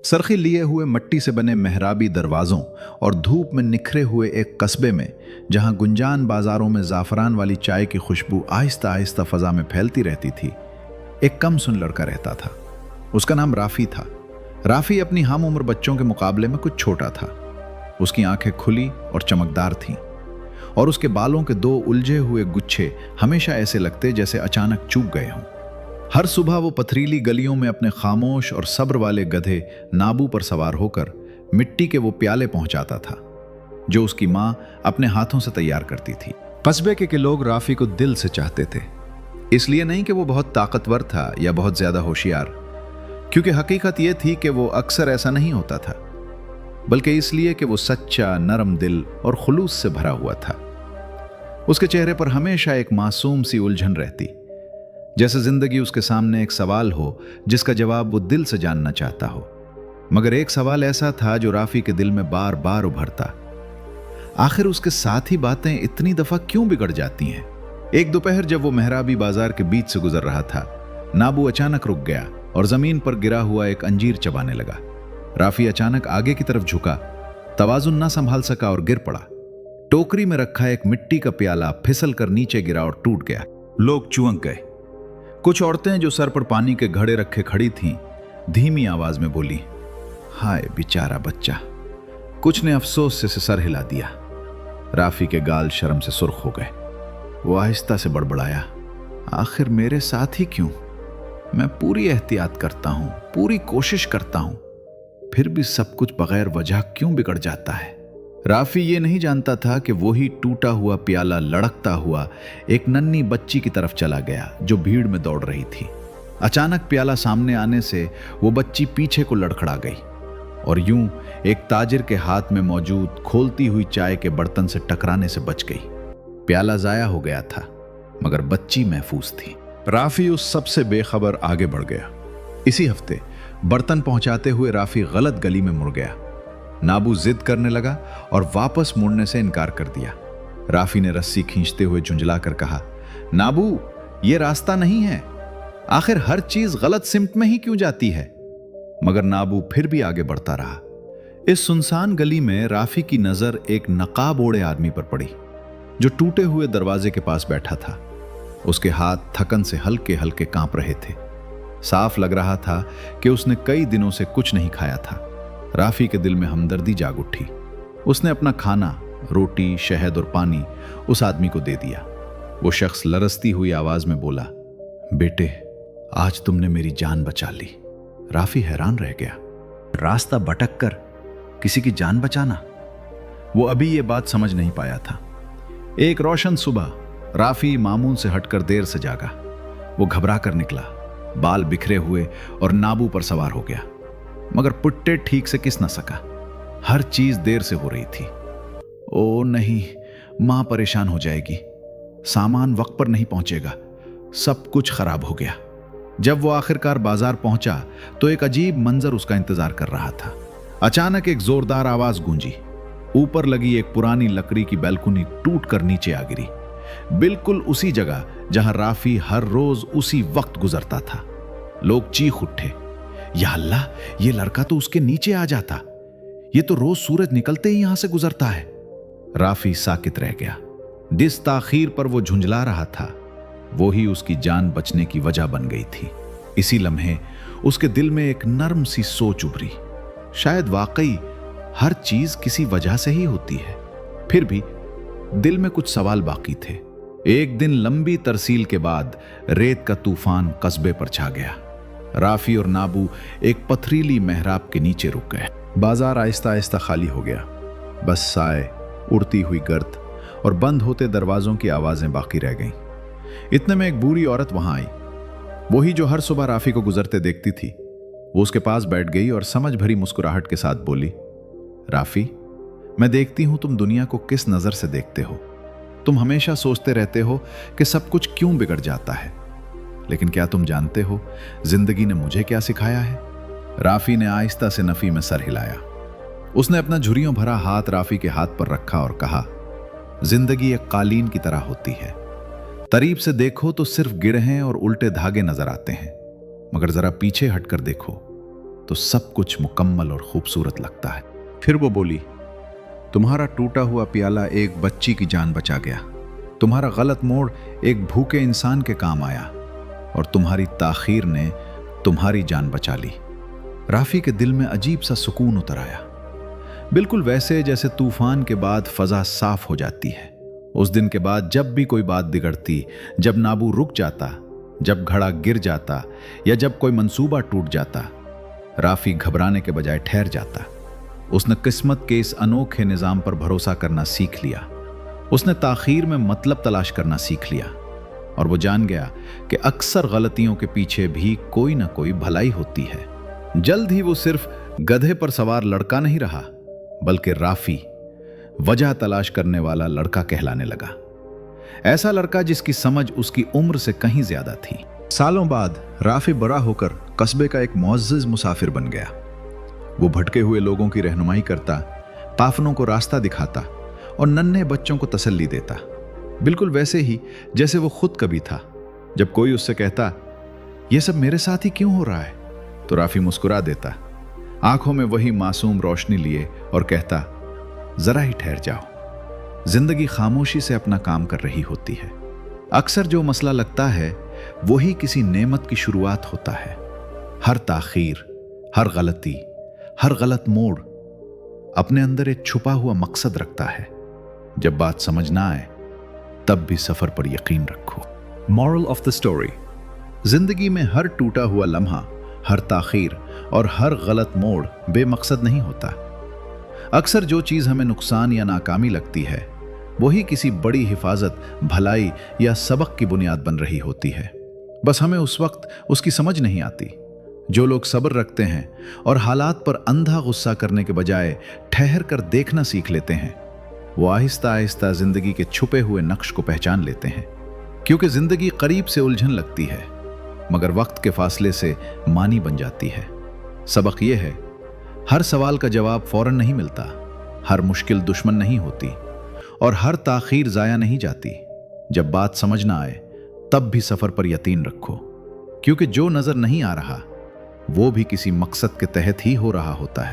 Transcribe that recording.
सरखी लिए हुए मिट्टी से बने मेहराबी दरवाज़ों और धूप में निखरे हुए एक कस्बे में, जहां गुंजान बाजारों में ज़ाफ़रान वाली चाय की खुशबू आहिस्ता आहिस्ता फ़ज़ा में फैलती रहती थी, एक कम सुन लड़का रहता था। उसका नाम राफ़ी था। राफ़ी अपनी हम उम्र बच्चों के मुकाबले में कुछ छोटा था। उसकी आंखें खुली और चमकदार थीं, और उसके बालों के दो उलझे हुए गुच्छे हमेशा ऐसे लगते जैसे अचानक चूक गए हों। हर सुबह वो पथरीली गलियों में अपने खामोश और सब्र वाले गधे नाबू पर सवार होकर मिट्टी के वो प्याले पहुंचाता था जो उसकी माँ अपने हाथों से तैयार करती थी। कस्बे के लोग राफ़ी को दिल से चाहते थे, इसलिए नहीं कि वो बहुत ताकतवर था या बहुत ज्यादा होशियार, क्योंकि हकीकत ये थी कि वो अक्सर ऐसा नहीं होता था, बल्कि इसलिए कि वो सच्चा, नरम दिल और खुलूस से भरा हुआ था। उसके चेहरे पर हमेशा एक मासूम सी उलझन रहती, जैसे जिंदगी उसके सामने एक सवाल हो जिसका जवाब वो दिल से जानना चाहता हो। मगर एक सवाल ऐसा था जो राफ़ी के दिल में बार बार उभरता, आखिर उसके साथ ही बातें इतनी दफा क्यों बिगड़ जाती हैं। एक दोपहर जब वो मेहराबी बाजार के बीच से गुजर रहा था, नाबू अचानक रुक गया और जमीन पर गिरा हुआ एक अंजीर चबाने लगा। राफ़ी अचानक आगे की तरफ झुका, तवाजुन ना संभाल सका और गिर पड़ा। टोकरी में रखा एक मिट्टी का प्याला फिसल कर नीचे गिरा और टूट गया। लोग चौंक गए। कुछ औरतें जो सर पर पानी के घड़े रखे खड़ी थीं, धीमी आवाज में बोली, हाय बेचारा बच्चा। कुछ ने अफसोस से सर हिला दिया। राफ़ी के गाल शर्म से सुर्ख हो गए। वो आहिस्ता से बड़बड़ाया, आखिर मेरे साथ ही क्यों? मैं पूरी एहतियात करता हूं, पूरी कोशिश करता हूं, फिर भी सब कुछ बगैर वजह क्यों बिगड़ जाता है। राफ़ी ये नहीं जानता था कि वही टूटा हुआ प्याला लड़कता हुआ एक नन्ही बच्ची की तरफ चला गया जो भीड़ में दौड़ रही थी। अचानक प्याला सामने आने से वो बच्ची पीछे को लड़खड़ा गई और यूं एक ताजिर के हाथ में मौजूद खोलती हुई चाय के बर्तन से टकराने से बच गई। प्याला जाया हो गया था, मगर बच्ची महफूज थी। राफ़ी उस सबसे बेखबर आगे बढ़ गया। इसी हफ्ते बर्तन पहुंचाते हुए राफ़ी गलत गली में मुड़ गया। नाबू जिद करने लगा और वापस मुड़ने से इनकार कर दिया। राफ़ी ने रस्सी खींचते हुए झुंझला कर कहा, नाबू, ये रास्ता नहीं है। आखिर हर चीज गलत सिमत में ही क्यों जाती है? मगर नाबू फिर भी आगे बढ़ता रहा। इस सुनसान गली में राफ़ी की नजर एक नकाब ओढ़े आदमी पर पड़ी जो टूटे हुए दरवाजे के पास बैठा था। उसके हाथ थकन से हल्के हल्के कांप रहे थे। साफ लग रहा था कि उसने कई दिनों से कुछ नहीं खाया था। राफ़ी के दिल में हमदर्दी जाग उठी। उसने अपना खाना, रोटी, शहद और पानी उस आदमी को दे दिया। वो शख्स लरसती हुई आवाज में बोला, बेटे, आज तुमने मेरी जान बचा ली। राफ़ी हैरान रह गया। रास्ता भटक कर किसी की जान बचाना? वो अभी ये बात समझ नहीं पाया था। एक रोशन सुबह राफ़ी मामूल से हटकर देर से जागा। वो घबरा कर निकला, बाल बिखरे हुए और नाबू पर सवार हो गया, मगर पुट्टे ठीक से किस न सका। हर चीज देर से हो रही थी। ओ नहीं, मां परेशान हो जाएगी, सामान वक्त पर नहीं पहुंचेगा, सब कुछ खराब हो गया। जब वो आखिरकार बाजार पहुंचा तो एक अजीब मंजर उसका इंतजार कर रहा था। अचानक एक जोरदार आवाज गूंजी। ऊपर लगी एक पुरानी लकड़ी की बैल्कुनी टूट कर नीचे आ गिरी, बिल्कुल उसी जगह जहां राफ़ी हर रोज उसी वक्त गुजरता था। लोग चीख उठे, या अल्लाह, ये लड़का तो उसके नीचे आ जाता। ये तो रोज सूरज निकलते ही यहां से गुजरता है। राफ़ी साकित रह गया। जिस ताखीर पर वो झुंझला रहा था, वो ही उसकी जान बचने की वजह बन गई थी। इसी लम्हे उसके दिल में एक नर्म सी सोच उभरी। शायद वाकई हर चीज किसी वजह से ही होती है। फिर भी दिल में कुछ सवाल बाकी थे। एक दिन लंबी तरसील के बाद रेत का तूफान कस्बे पर छा गया। राफ़ी और नाबू एक पथरीली मेहराब के नीचे रुक गए। बाजार आहिस्ता आहिस्ता खाली हो गया। बस साए, उड़ती हुई गर्द और बंद होते दरवाजों की आवाजें बाकी रह गईं। इतने में एक बूढ़ी औरत वहां आई, वही जो हर सुबह राफ़ी को गुजरते देखती थी। वो उसके पास बैठ गई और समझ भरी मुस्कुराहट के साथ बोली, राफ़ी, मैं देखती हूं तुम दुनिया को किस नजर से देखते हो। तुम हमेशा सोचते रहते हो कि सब कुछ क्यों बिगड़ जाता है, लेकिन क्या तुम जानते हो जिंदगी ने मुझे क्या सिखाया है? राफ़ी ने आहिस्ता से नफी में सर हिलाया। उसने अपना झुर्रियों भरा हाथ राफ़ी के हाथ पर रखा और कहा, जिंदगी एक कालीन की तरह होती है। करीब से देखो तो सिर्फ गिरहें और उल्टे धागे नजर आते हैं, मगर जरा पीछे हटकर देखो तो सब कुछ मुकम्मल और खूबसूरत लगता है। फिर वो बोली, तुम्हारा टूटा हुआ प्याला एक बच्ची की जान बचा गया, तुम्हारा गलत मोड़ एक भूखे इंसान के काम आया, और तुम्हारी ताखीर ने तुम्हारी जान बचा ली। राफी के दिल में अजीब सा सुकून उतर आया, बिल्कुल वैसे जैसे तूफान के बाद फजा साफ हो जाती है। उस दिन के बाद जब भी कोई बात बिगड़ती, जब नाबू रुक जाता, जब घड़ा गिर जाता या जब कोई मंसूबा टूट जाता, राफी घबराने के बजाय ठहर जाता। उसने किस्मत के इस अनोखे निजाम पर भरोसा करना सीख लिया। उसने ताखीर में मतलब तलाश करना सीख लिया, और वो जान गया कि अक्सर गलतियों के पीछे भी कोई ना कोई भलाई होती है। जल्द ही वो सिर्फ गधे पर सवार लड़का नहीं रहा, बल्कि राफी, वजह तलाश करने वाला लड़का कहलाने लगा। ऐसा लड़का जिसकी समझ उसकी उम्र से कहीं ज्यादा थी। सालों बाद राफी बड़ा होकर कस्बे का एक मुअज़्ज़िज़ मुसाफिर बन गया। वो भटके हुए लोगों की रहनुमाई करता, काफिलों को रास्ता दिखाता और नन्हे बच्चों को तसल्ली देता, बिल्कुल वैसे ही जैसे वो खुद कभी था। जब कोई उससे कहता, यह सब मेरे साथ ही क्यों हो रहा है, तो राफी मुस्कुरा देता, आंखों में वही मासूम रोशनी लिए, और कहता, जरा ही ठहर जाओ, जिंदगी खामोशी से अपना काम कर रही होती है। अक्सर जो मसला लगता है वही किसी नेमत की शुरुआत होता है। हर ताखीर, हर गलती, हर गलत मोड़ अपने अंदर एक छुपा हुआ मकसद रखता है। जब बात समझ ना आए तब भी सफर पर यकीन रखो। मॉरल ऑफ द स्टोरी, जिंदगी में हर टूटा हुआ लम्हा, हर ताखीर और हर गलत मोड़ बेमकसद नहीं होता। अक्सर जो चीज हमें नुकसान या नाकामी लगती है वही किसी बड़ी हिफाजत, भलाई या सबक की बुनियाद बन रही होती है। बस हमें उस वक्त उसकी समझ नहीं आती। जो लोग सब्र रखते हैं और हालात पर अंधा गुस्सा करने के बजाय ठहर कर देखना सीख लेते हैं, वो आहिस्ता आहिस्ता जिंदगी के छुपे हुए नक्श को पहचान लेते हैं। क्योंकि जिंदगी करीब से उलझन लगती है, मगर वक्त के फासले से मानी बन जाती है। सबक यह है, हर सवाल का जवाब फौरन नहीं मिलता, हर मुश्किल दुश्मन नहीं होती, और हर ताखीर जाया नहीं जाती। जब बात समझ ना आए तब भी सफर पर यकीन रखो, क्योंकि जो नजर नहीं आ रहा वो भी किसी मकसद के तहत ही हो रहा होता है।